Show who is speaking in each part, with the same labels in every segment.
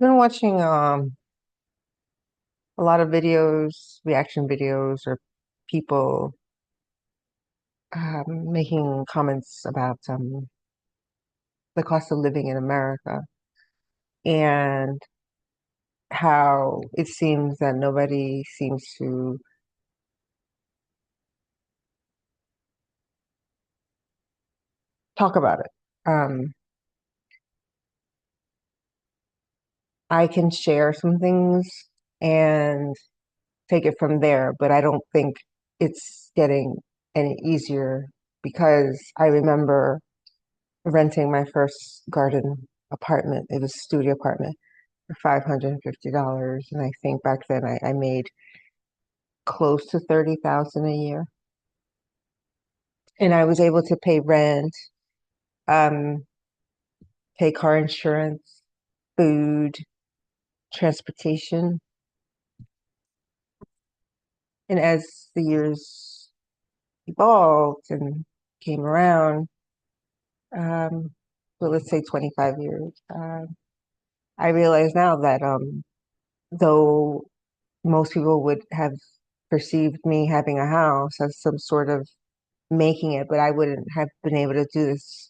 Speaker 1: Been watching a lot of videos, reaction videos, or people making comments about the cost of living in America and how it seems that nobody seems to talk about it. Um, I can share some things and take it from there, but I don't think it's getting any easier because I remember renting my first garden apartment. It was a studio apartment for $550. And I think back then I made close to 30,000 a year. And I was able to pay rent, um, pay car insurance, food, transportation. And as the years evolved and came around, um, well, let's say 25 years, I realize now that though most people would have perceived me having a house as some sort of making it, but I wouldn't have been able to do this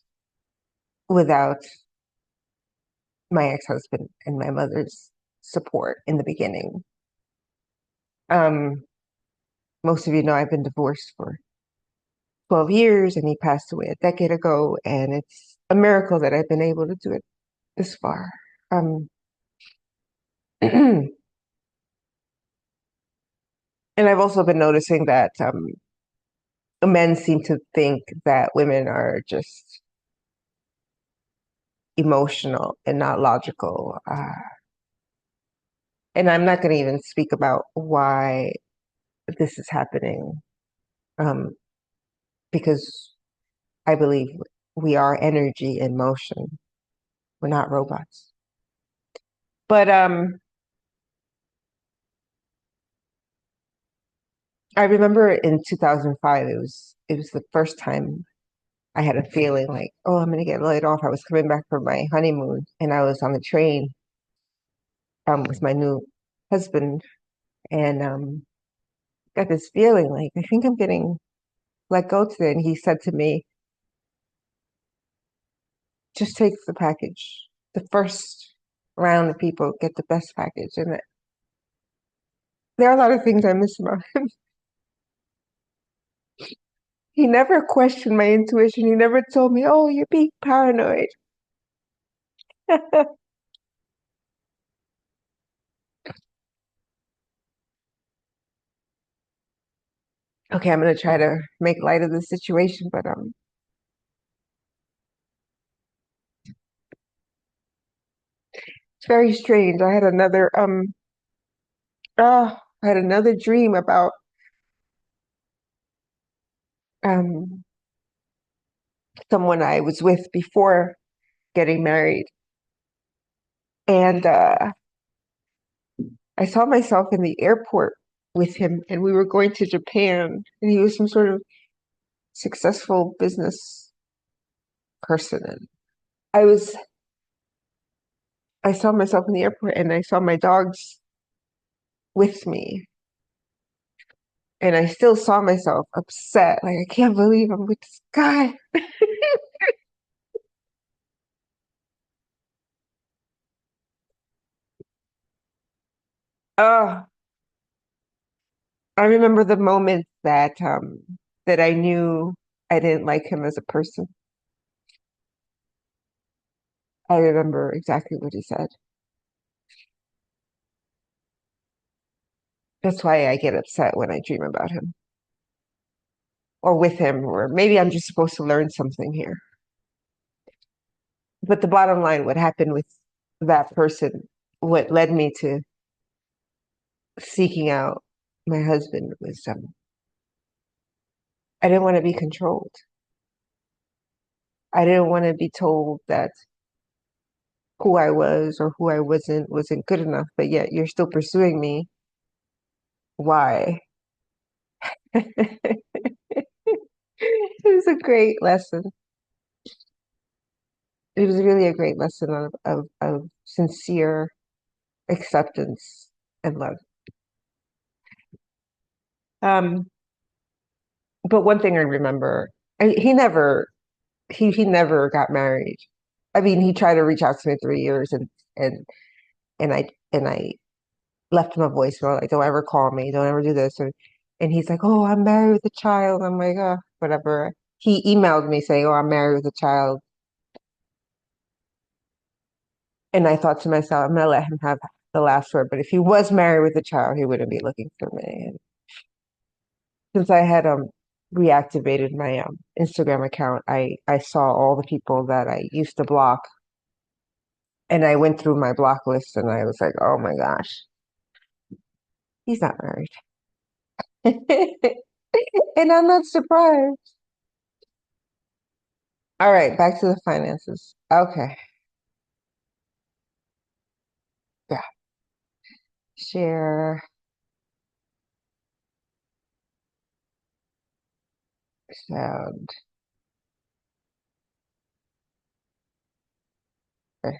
Speaker 1: without my ex-husband and my mother's support in the beginning. Um, Most of you know I've been divorced for 12 years and he passed away a decade ago, and it's a miracle that I've been able to do it this far. Um, and I've also been noticing that men seem to think that women are just emotional and not logical. And I'm not going to even speak about why this is happening, um, because I believe we are energy in motion. We're not robots. But I remember in 2005, it was the first time I had a feeling like, oh, I'm gonna get laid off. I was coming back from my honeymoon, and I was on the train with my new husband, and got this feeling like I think I'm getting let go today. And he said to me, just take the package. The first round of people get the best package, and there are a lot of things I miss about him. He never questioned my intuition. He never told me, "Oh, you're being paranoid." Okay, I'm gonna try to make light of the situation, but it's very strange. I had another dream about um someone I was with before getting married, and I saw myself in the airport with him, and we were going to Japan, and he was some sort of successful business person, and I was I saw myself in the airport, and I saw my dogs with me. And I still saw myself upset. Like, I can't believe I'm with this guy. Oh, I remember the moment that I knew I didn't like him as a person. I remember exactly what he said. That's why I get upset when I dream about him or with him, or maybe I'm just supposed to learn something here. But the bottom line, what happened with that person, what led me to seeking out my husband was I didn't want to be controlled. I didn't want to be told that who I was or who I wasn't good enough, but yet you're still pursuing me. Why? It was a great lesson. It was really a great lesson of sincere. acceptance and love. Um, but one thing I remember, he never got married. I mean, he tried to reach out to me 3 years and and I left him a voicemail like, don't ever call me, don't ever do this. And he's like, oh, I'm married with a child. I'm like, oh, whatever. He emailed me saying, oh, I'm married with a child. And I thought to myself, I'm gonna let him have the last word. But if he was married with a child, he wouldn't be looking for me. And since I had reactivated my Instagram account, I saw all the people that I used to block, and I went through my block list, and I was like, oh my gosh, he's not married. And I'm not surprised. All right, back to the finances. Okay. Yeah. Share sound. Okay.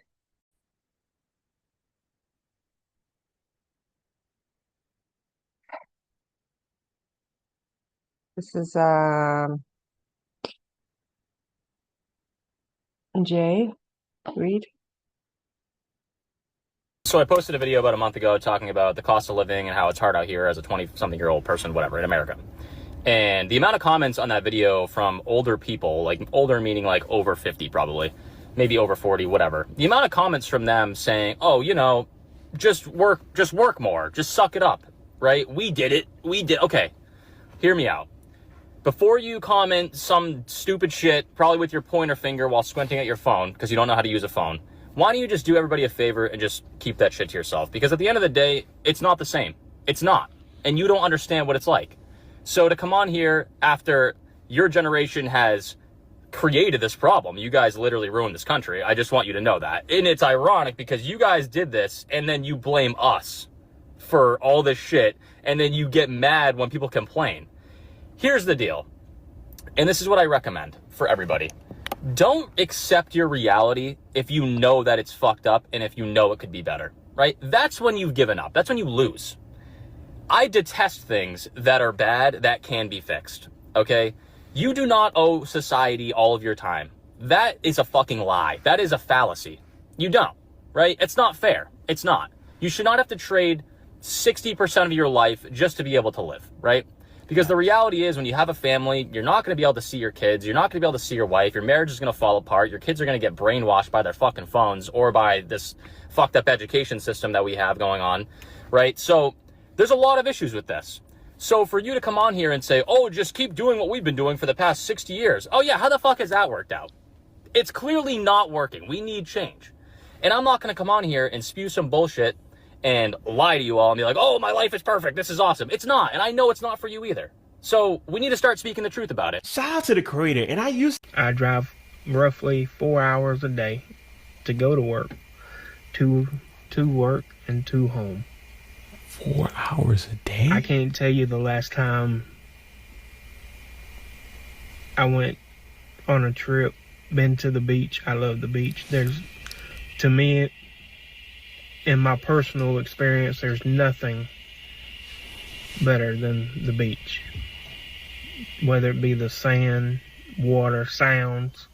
Speaker 1: This is Jay Reed.
Speaker 2: So I posted a video about a month ago talking about the cost of living and how it's hard out here as a 20-something-year-old person, whatever, in America. And the amount of comments on that video from older people, like older meaning like over 50 probably, maybe over 40, whatever. The amount of comments from them saying, oh, you know, just work more, just suck it up, right? We did it. Okay, hear me out. Before you comment some stupid shit, probably with your pointer finger while squinting at your phone, because you don't know how to use a phone, why don't you just do everybody a favor and just keep that shit to yourself? Because at the end of the day, it's not the same. It's not. And you don't understand what it's like. So to come on here after your generation has created this problem, you guys literally ruined this country. I just want you to know that. And it's ironic because you guys did this and then you blame us for all this shit. And then you get mad when people complain. Here's the deal. And this is what I recommend for everybody. Don't accept your reality if you know that it's fucked up and if you know it could be better, right? That's when you've given up. That's when you lose. I detest things that are bad that can be fixed, okay? You do not owe society all of your time. That is a fucking lie. That is a fallacy. You don't, right? It's not fair. It's not. You should not have to trade 60% of your life just to be able to live, right? Because the reality is when you have a family, you're not going to be able to see your kids. You're not going to be able to see your wife. Your marriage is going to fall apart. Your kids are going to get brainwashed by their fucking phones or by this fucked up education system that we have going on, right? So there's a lot of issues with this. So for you to come on here and say, oh, just keep doing what we've been doing for the past 60 years. Oh yeah, how the fuck has that worked out? It's clearly not working. We need change. And I'm not going to come on here and spew some bullshit and lie to you all and be like, oh, my life is perfect. This is awesome. It's not. And I know it's not for you either. So we need to start speaking the truth about it.
Speaker 3: Shout out to the creator. And
Speaker 4: I drive roughly 4 hours a day to go to work, to work and to home.
Speaker 3: 4 hours a day?
Speaker 4: I can't tell you the last time I went on a trip, been to the beach. I love the beach. To me, in my personal experience, there's nothing better than the beach. Whether it be the sand, water, sounds,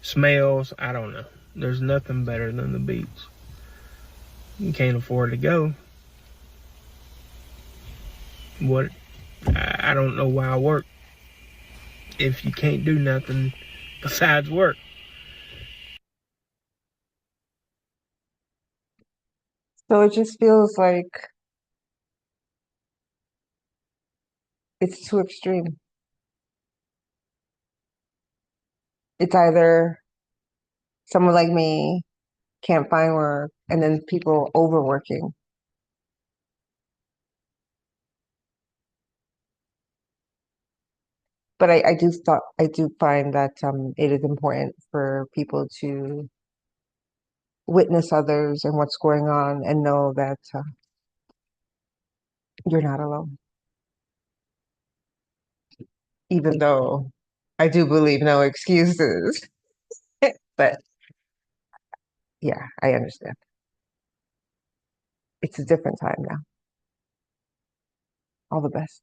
Speaker 4: smells, I don't know. There's nothing better than the beach. You can't afford to go. I don't know why I work if you can't do nothing besides work.
Speaker 1: So it just feels like it's too extreme. It's either someone like me can't find work and then people overworking. But I do find that it is important for people to witness others and what's going on and know that you're not alone. Even though I do believe no excuses. But yeah, I understand. it's a different time now. All the best.